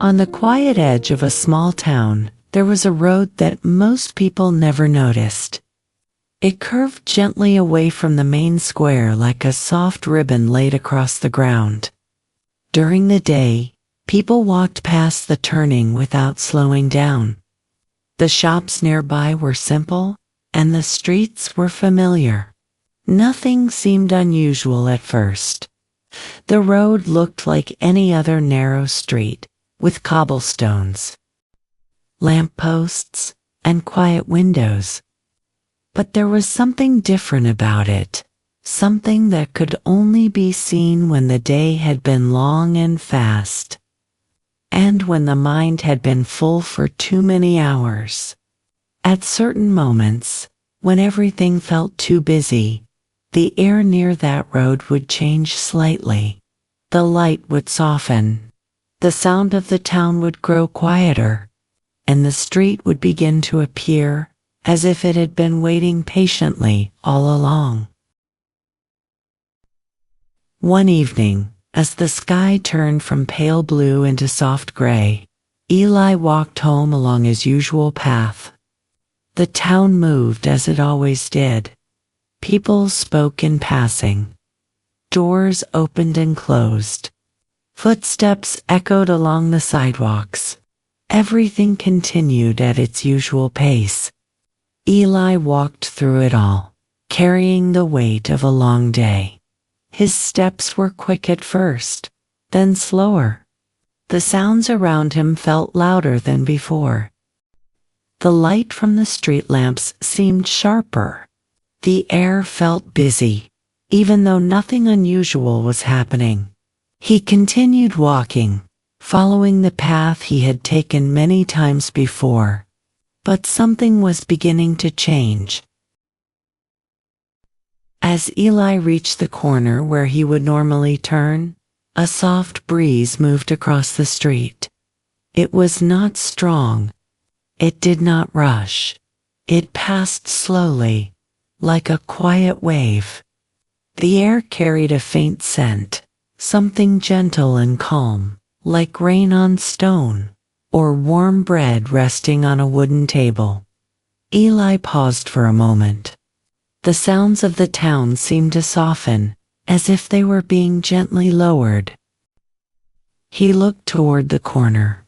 On the quiet edge of a small town, there was a road that most people never noticed. It curved gently away from the main square like a soft ribbon laid across the ground. During the day, people walked past the turning without slowing down. The shops nearby were simple, and the streets were familiar. Nothing seemed unusual at first. The road looked like any other narrow street, with cobblestones, lampposts, and quiet windows. But there was something different about it, something that could only be seen when the day had been long and fast, and when the mind had been full for too many hours. At certain moments, when everything felt too busy, the air near that road would change slightly. The light would soften. The sound of the town would grow quieter, and the street would begin to appear as if it had been waiting patiently all along. One evening, as the sky turned from pale blue into soft gray, Eli walked home along his usual path. The town moved as it always did. People spoke in passing. Doors opened and closed. Footsteps echoed along the sidewalks. Everything continued at its usual pace. Eli walked through it all, carrying the weight of a long day. His steps were quick at first, then slower. The sounds around him felt louder than before. The light from the street lamps seemed sharper. The air felt busy, even though nothing unusual was happening. He continued walking, following the path he had taken many times before. But something was beginning to change. As Eli reached the corner where he would normally turn, a soft breeze moved across the street. It was not strong. It did not rush. It passed slowly, like a quiet wave. The air carried a faint scent, something gentle and calm, like rain on stone, or warm bread resting on a wooden table. Eli paused for a moment. The sounds of the town seemed to soften, as if they were being gently lowered. He looked toward the corner,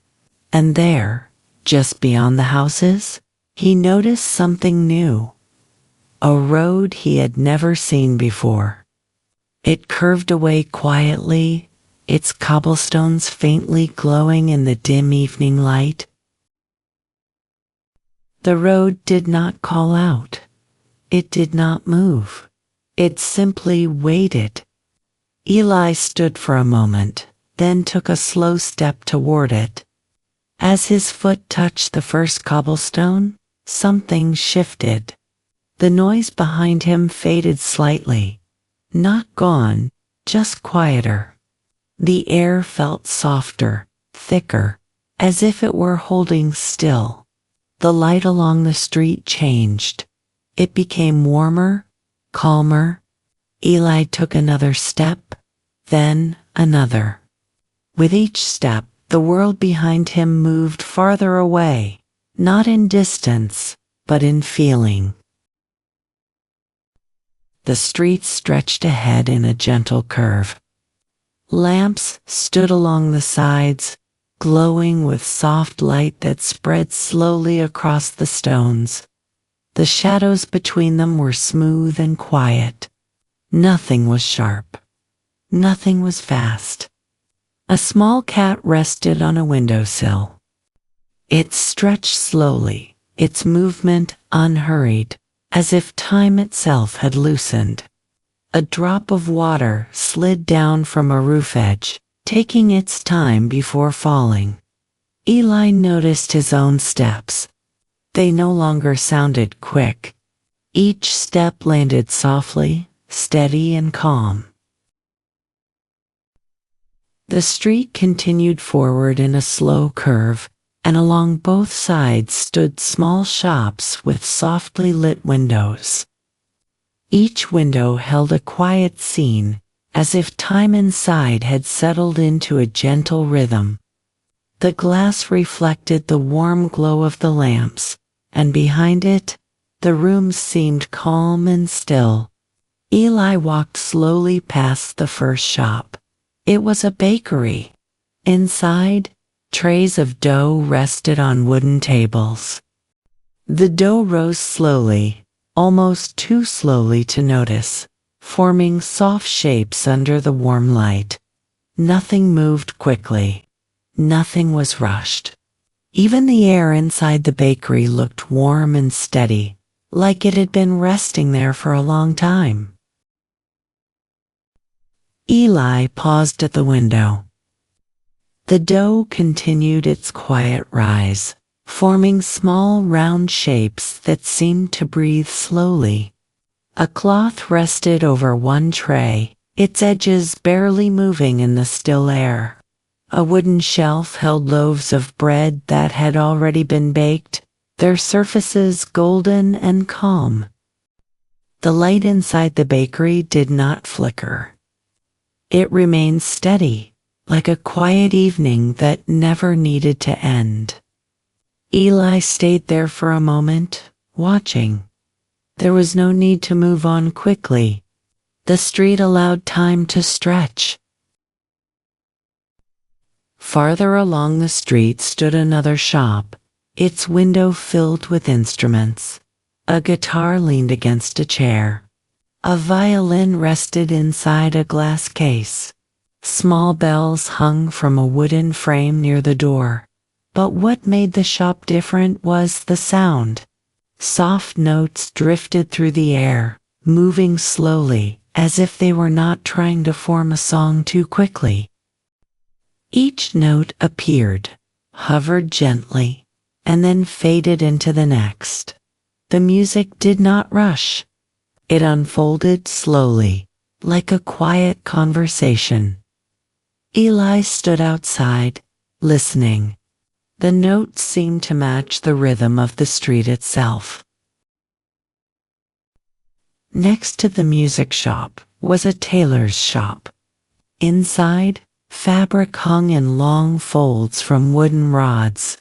and there, just beyond the houses, he noticed something new. A road he had never seen before. It curved away quietly, its cobblestones faintly glowing in the dim evening light. The road did not call out. It did not move. It simply waited. Eli stood for a moment, then took a slow step toward it. As his foot touched the first cobblestone, something shifted. The noise behind him faded slightly. Not gone, just quieter. The air felt softer, thicker, as if it were holding still. The light along the street changed. It became warmer, calmer. Eli took another step, then another. With each step, the world behind him moved farther away, not in distance, but in feeling. The street stretched ahead in a gentle curve. Lamps stood along the sides, glowing with soft light that spread slowly across the stones. The shadows between them were smooth and quiet. Nothing was sharp. Nothing was fast. A small cat rested on a windowsill. It stretched slowly, its movement unhurried, as if time itself had loosened. A drop of water slid down from a roof edge, taking its time before falling. Eli noticed his own steps. They no longer sounded quick. Each step landed softly, steady and calm. The street continued forward in a slow curve, and along both sides stood small shops with softly lit windows. Each window held a quiet scene, as if time inside had settled into a gentle rhythm. The glass reflected the warm glow of the lamps, and behind it, the room seemed calm and still. Eli walked slowly past the first shop. It was a bakery. Inside, trays of dough rested on wooden tables. The dough rose slowly, almost too slowly to notice, forming soft shapes under the warm light. Nothing moved quickly. Nothing was rushed. Even the air inside the bakery looked warm and steady, like it had been resting there for a long time. Eli paused at the window. The dough continued its quiet rise, forming small round shapes that seemed to breathe slowly. A cloth rested over one tray, its edges barely moving in the still air. A wooden shelf held loaves of bread that had already been baked, their surfaces golden and calm. The light inside the bakery did not flicker. It remained steady, like a quiet evening that never needed to end. Eli stayed there for a moment, watching. There was no need to move on quickly. The street allowed time to stretch. Farther along the street stood another shop, its window filled with instruments. A guitar leaned against a chair. A violin rested inside a glass case. Small bells hung from a wooden frame near the door. But what made the shop different was the sound. Soft notes drifted through the air, moving slowly, as if they were not trying to form a song too quickly. Each note appeared, hovered gently, and then faded into the next. The music did not rush. It unfolded slowly, like a quiet conversation. Eli stood outside, listening. The notes seemed to match the rhythm of the street itself. Next to the music shop was a tailor's shop. Inside, fabric hung in long folds from wooden rods.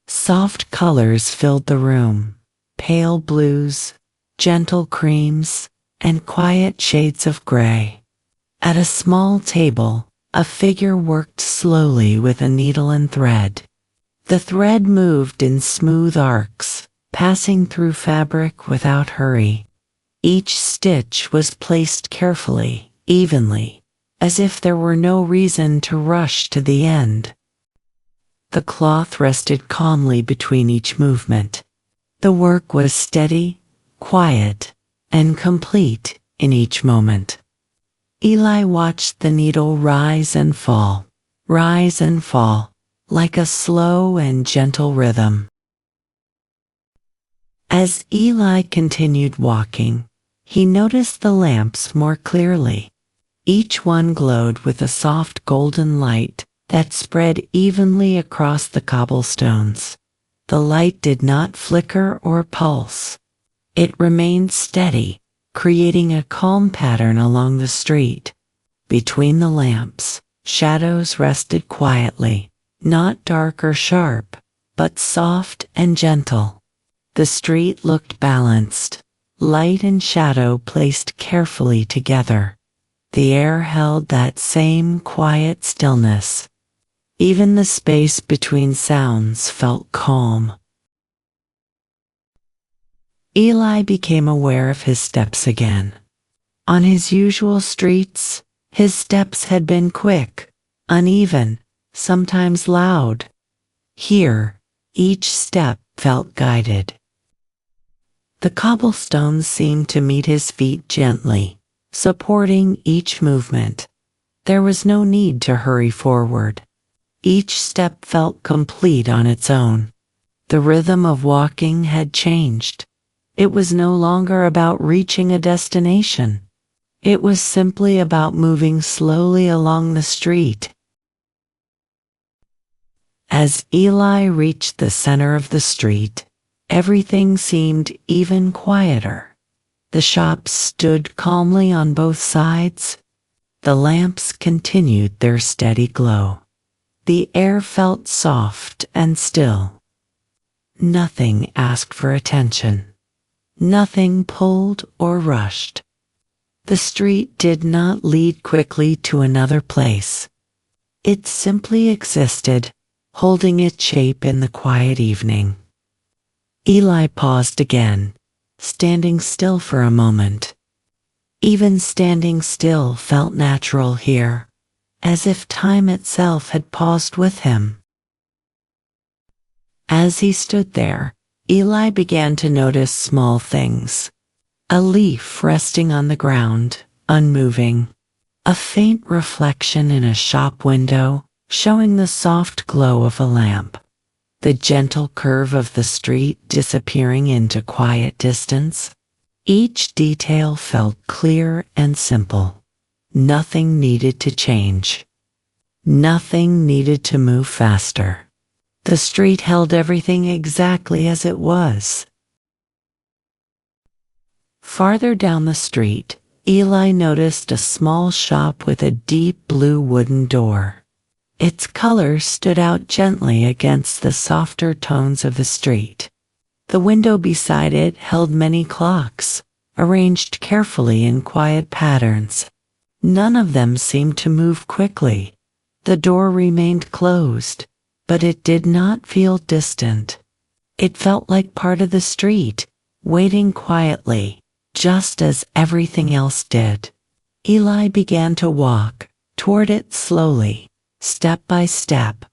Soft colors filled the room, pale blues, gentle creams, and quiet shades of gray. At a small table, a figure worked slowly with a needle and thread. The thread moved in smooth arcs, passing through fabric without hurry. Each stitch was placed carefully, evenly, as if there were no reason to rush to the end. The cloth rested calmly between each movement. The work was steady, quiet, and complete in each moment. Eli watched the needle rise and fall, like a slow and gentle rhythm. As Eli continued walking, he noticed the lamps more clearly. Each one glowed with a soft golden light that spread evenly across the cobblestones. The light did not flicker or pulse. It remained steady, creating a calm pattern along the street. Between the lamps, shadows rested quietly, not dark or sharp, but soft and gentle. The street looked balanced, light and shadow placed carefully together. The air held that same quiet stillness. Even the space between sounds felt calm. Eli became aware of his steps again. On his usual streets, his steps had been quick, uneven, sometimes loud. Here, each step felt guided. The cobblestones seemed to meet his feet gently, supporting each movement. There was no need to hurry forward. Each step felt complete on its own. The rhythm of walking had changed. It was no longer about reaching a destination. It was simply about moving slowly along the street. As Eli reached the center of the street, everything seemed even quieter. The shops stood calmly on both sides. The lamps continued their steady glow. The air felt soft and still. Nothing asked for attention. Nothing pulled or rushed. The street did not lead quickly to another place. It simply existed, holding its shape in the quiet evening. Eli paused again, standing still for a moment. Even standing still felt natural here, as if time itself had paused with him. As he stood there, Eli began to notice small things. A leaf resting on the ground, unmoving. A faint reflection in a shop window, showing the soft glow of a lamp. The gentle curve of the street disappearing into quiet distance. Each detail felt clear and simple. Nothing needed to change. Nothing needed to move faster. The street held everything exactly as it was. Farther down the street, Eli noticed a small shop with a deep blue wooden door. Its color stood out gently against the softer tones of the street. The window beside it held many clocks, arranged carefully in quiet patterns. None of them seemed to move quickly. The door remained closed, but it did not feel distant. It felt like part of the street, waiting quietly, just as everything else did. Eli began to walk toward it slowly, step by step.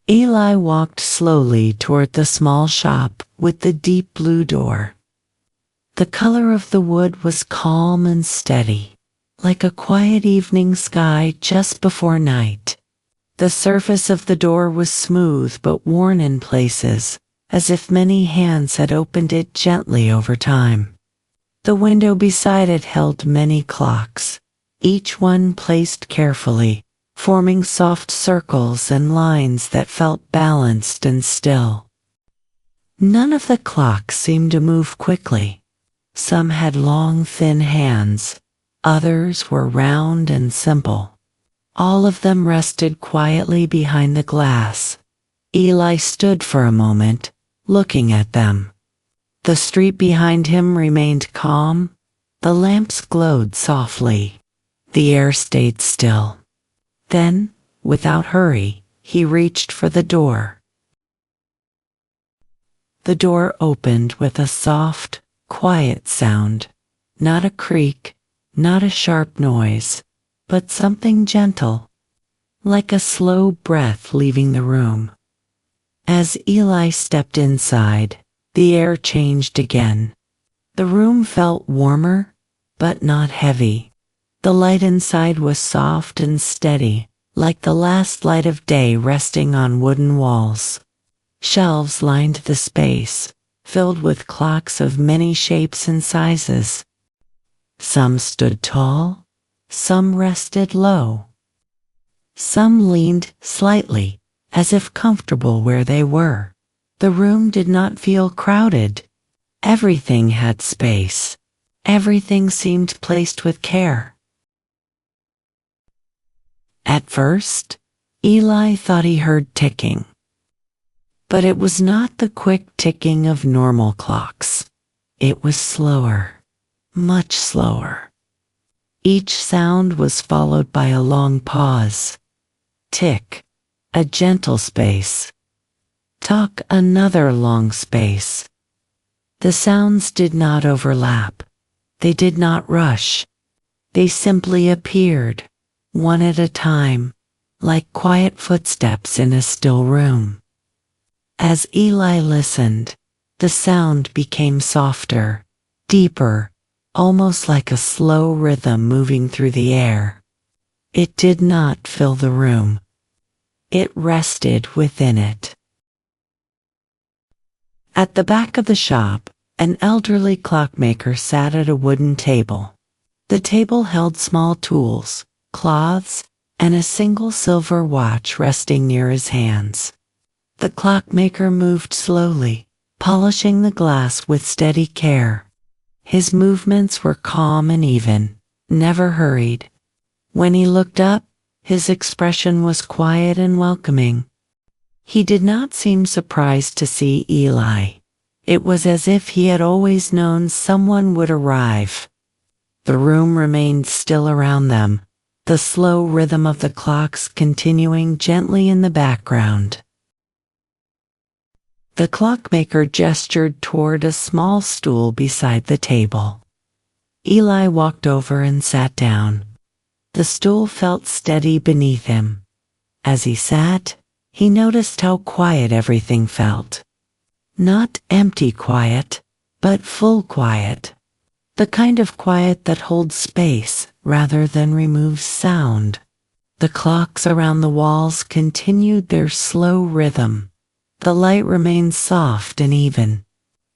Eli walked slowly toward the small shop with the deep blue door. The color of the wood was calm and steady, like a quiet evening sky just before night. The surface of the door was smooth but worn in places, as if many hands had opened it gently over time. The window beside it held many clocks, each one placed carefully, forming soft circles and lines that felt balanced and still. None of the clocks seemed to move quickly. Some had long, thin hands, others were round and simple. All of them rested quietly behind the glass. Eli stood for a moment, looking at them. The street behind him remained calm. The lamps glowed softly. The air stayed still. Then, without hurry, he reached for the door. The door opened with a soft, quiet sound. Not a creak, not a sharp noise, but something gentle, like a slow breath leaving the room. As Eli stepped inside, the air changed again. The room felt warmer, but not heavy. The light inside was soft and steady, like the last light of day resting on wooden walls. Shelves lined the space, filled with clocks of many shapes and sizes. Some stood tall, some rested low. Some leaned slightly, as if comfortable where they were. The room did not feel crowded. Everything had space. Everything seemed placed with care. At first, Eli thought he heard ticking. But it was not the quick ticking of normal clocks. It was slower, much slower. Each sound was followed by a long pause. Tick, a gentle space. Tock, another long space. The sounds did not overlap. They did not rush. They simply appeared, one at a time, like quiet footsteps in a still room. As Eli listened, the sound became softer, deeper, almost like a slow rhythm moving through the air. It did not fill the room. It rested within it. At the back of the shop, an elderly clockmaker sat at a wooden table. The table held small tools, cloths, and a single silver watch resting near his hands. The clockmaker moved slowly, polishing the glass with steady care. His movements were calm and even, never hurried. When he looked up, His expression was quiet and welcoming. He did not seem surprised to see Eli. It was as if he had always known someone would arrive. The room remained still around them, the slow rhythm of the clocks continuing gently in the background. The clockmaker gestured toward a small stool beside the table. Eli walked over and sat down. The stool felt steady beneath him. As he sat, he noticed how quiet everything felt. Not empty quiet, but full quiet. The kind of quiet that holds space rather than removes sound. The clocks around the walls continued their slow rhythm. The light remained soft and even.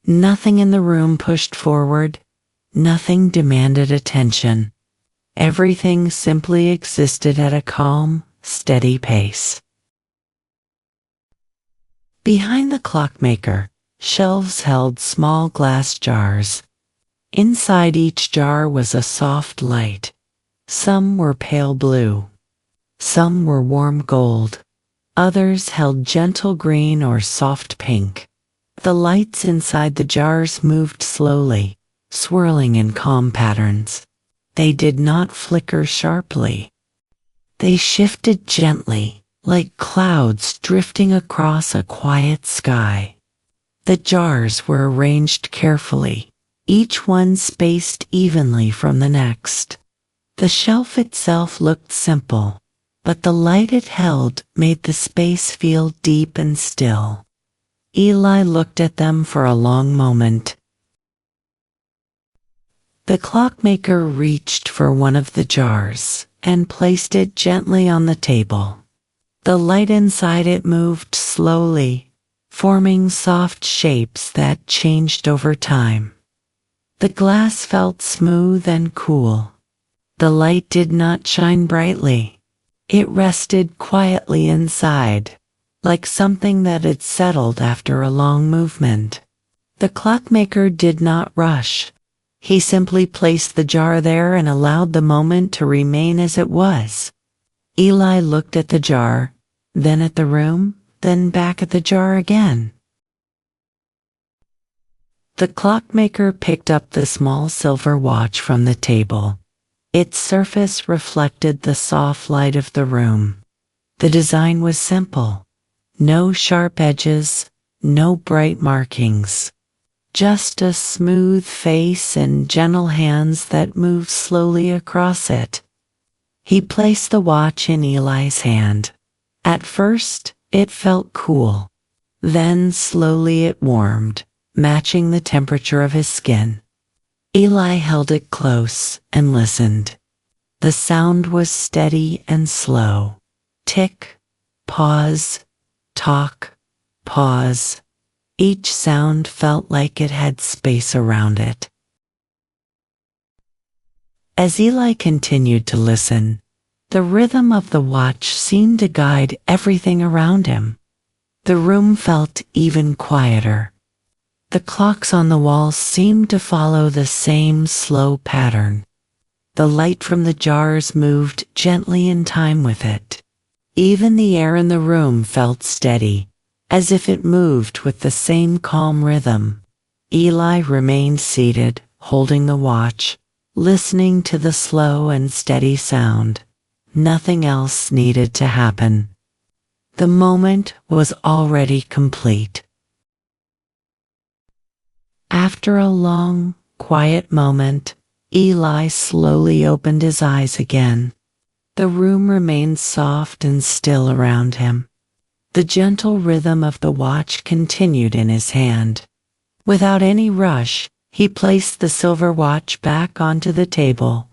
Nothing in the room pushed forward. Nothing demanded attention. Everything simply existed at a calm, steady pace. Behind the clockmaker, shelves held small glass jars. Inside each jar was a soft light. Some were pale blue. Some were warm gold. Others held gentle green or soft pink. The lights inside the jars moved slowly, swirling in calm patterns. They did not flicker sharply. They shifted gently, like clouds drifting across a quiet sky. The jars were arranged carefully, each one spaced evenly from the next. The shelf itself looked simple, but the light it held made the space feel deep and still. Eli looked at them for a long moment. The clockmaker reached for one of the jars and placed it gently on the table. The light inside it moved slowly, forming soft shapes that changed over time. The glass felt smooth and cool. The light did not shine brightly. It rested quietly inside, like something that had settled after a long movement. The clockmaker did not rush. He simply placed the jar there and allowed the moment to remain as it was. Eli looked at the jar, then at the room, then back at the jar again. The clockmaker picked up the small silver watch from the table. Its surface reflected the soft light of the room. The design was simple. No sharp edges, no bright markings. Just a smooth face and gentle hands that moved slowly across it. He placed the watch in Eli's hand. At first, it felt cool. Then slowly it warmed, matching the temperature of his skin. Eli held it close and listened. The sound was steady and slow. Tick, pause, talk, pause. Each sound felt like it had space around it. As Eli continued to listen, the rhythm of the watch seemed to guide everything around him. The room felt even quieter. The clocks on the walls seemed to follow the same slow pattern. The light from the jars moved gently in time with it. Even the air in the room felt steady, as if it moved with the same calm rhythm. Eli remained seated, holding the watch, listening to the slow and steady sound. Nothing else needed to happen. The moment was already complete. After a long, quiet moment, Eli slowly opened his eyes again. The room remained soft and still around him. The gentle rhythm of the watch continued in his hand. Without any rush, he placed the silver watch back onto the table.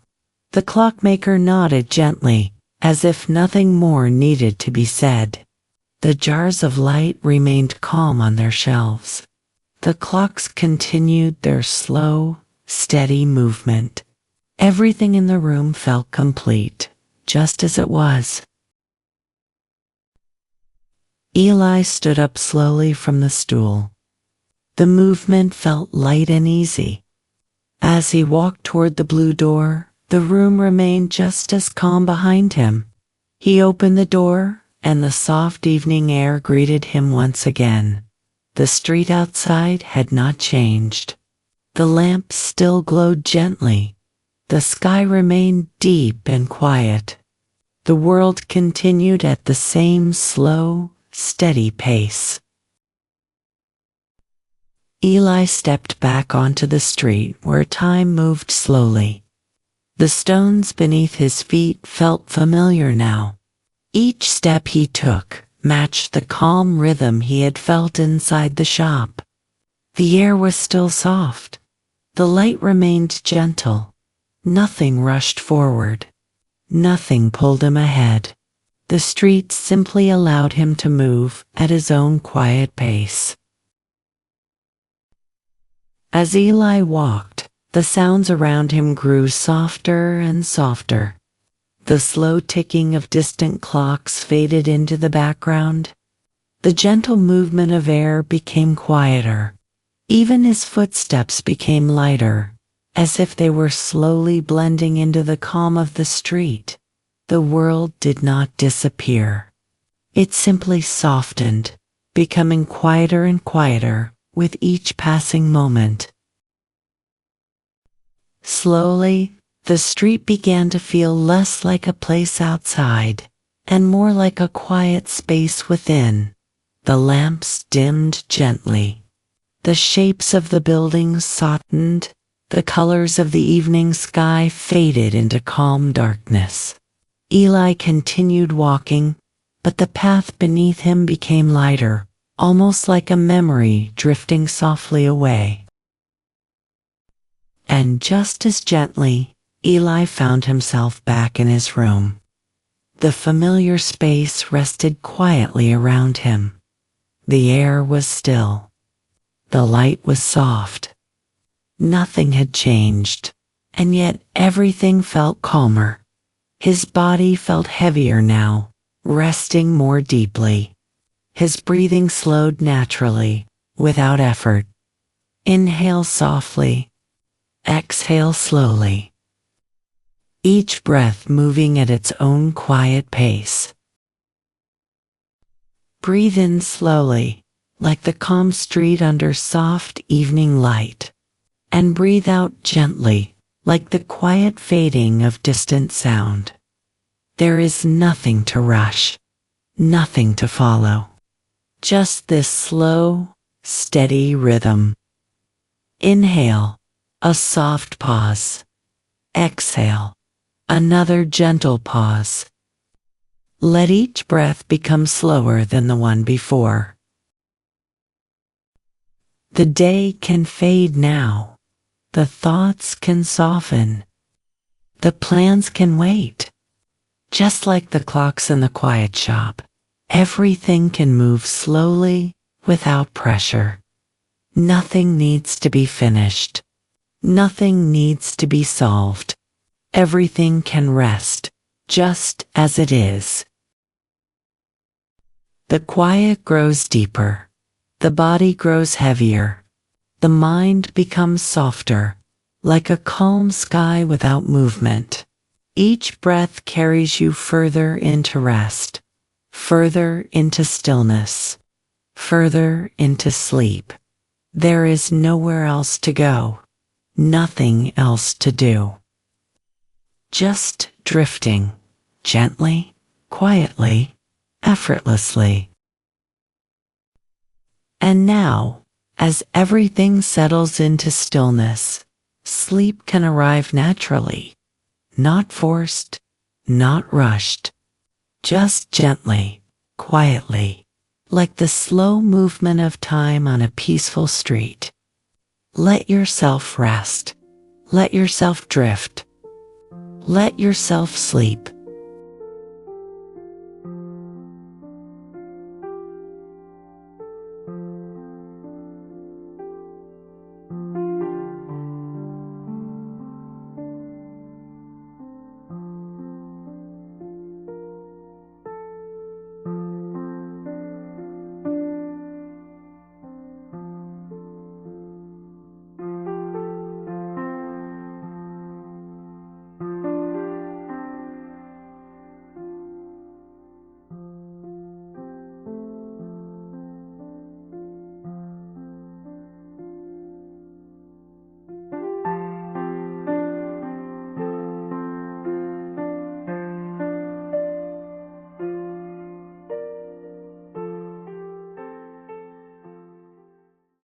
The clockmaker nodded gently, as if nothing more needed to be said. The jars of light remained calm on their shelves. The clocks continued their slow, steady movement. Everything in the room felt complete, just as it was. Eli stood up slowly from the stool. The movement felt light and easy. As he walked toward the blue door, the room remained just as calm behind him. He opened the door, and the soft evening air greeted him once again. The street outside had not changed. The lamps still glowed gently. The sky remained deep and quiet. The world continued at the same slow, steady pace. Eli stepped back onto the street where time moved slowly. The stones beneath his feet felt familiar now. Each step he took matched the calm rhythm he had felt inside the shop. The air was still soft. The light remained gentle. Nothing rushed forward. Nothing pulled him ahead. The street simply allowed him to move at his own quiet pace. As Eli walked, the sounds around him grew softer and softer. The slow ticking of distant clocks faded into the background. The gentle movement of air became quieter. Even his footsteps became lighter, as if they were slowly blending into the calm of the street. The world did not disappear. It simply softened, becoming quieter and quieter with each passing moment. Slowly, the street began to feel less like a place outside and more like a quiet space within. The lamps dimmed gently. The shapes of the buildings softened. The colors of the evening sky faded into calm darkness. Eli continued walking, but the path beneath him became lighter, almost like a memory drifting softly away. And just as gently, Eli found himself back in his room. The familiar space rested quietly around him. The air was still. The light was soft. Nothing had changed, and yet everything felt calmer. His body felt heavier now, resting more deeply. His breathing slowed naturally, without effort. Inhale softly. Exhale slowly. Each breath moving at its own quiet pace. Breathe in slowly, like the calm street under soft evening light, and breathe out gently, like the quiet fading of distant sound. There is nothing to rush, nothing to follow. Just this slow, steady rhythm. Inhale, a soft pause. Exhale, another gentle pause. Let each breath become slower than the one before. The day can fade now. The thoughts can soften. The plans can wait. Just like the clocks in the quiet shop, everything can move slowly without pressure. Nothing needs to be finished. Nothing needs to be solved. Everything can rest, just as it is. The quiet grows deeper. The body grows heavier. The mind becomes softer, like a calm sky without movement. Each breath carries you further into rest, further into stillness, further into sleep. There is nowhere else to go, nothing else to do. Just drifting, gently, quietly, effortlessly. And now, as everything settles into stillness, sleep can arrive naturally, not forced, not rushed, just gently, quietly, like the slow movement of time on a peaceful street. Let yourself rest. Let yourself drift. Let yourself sleep.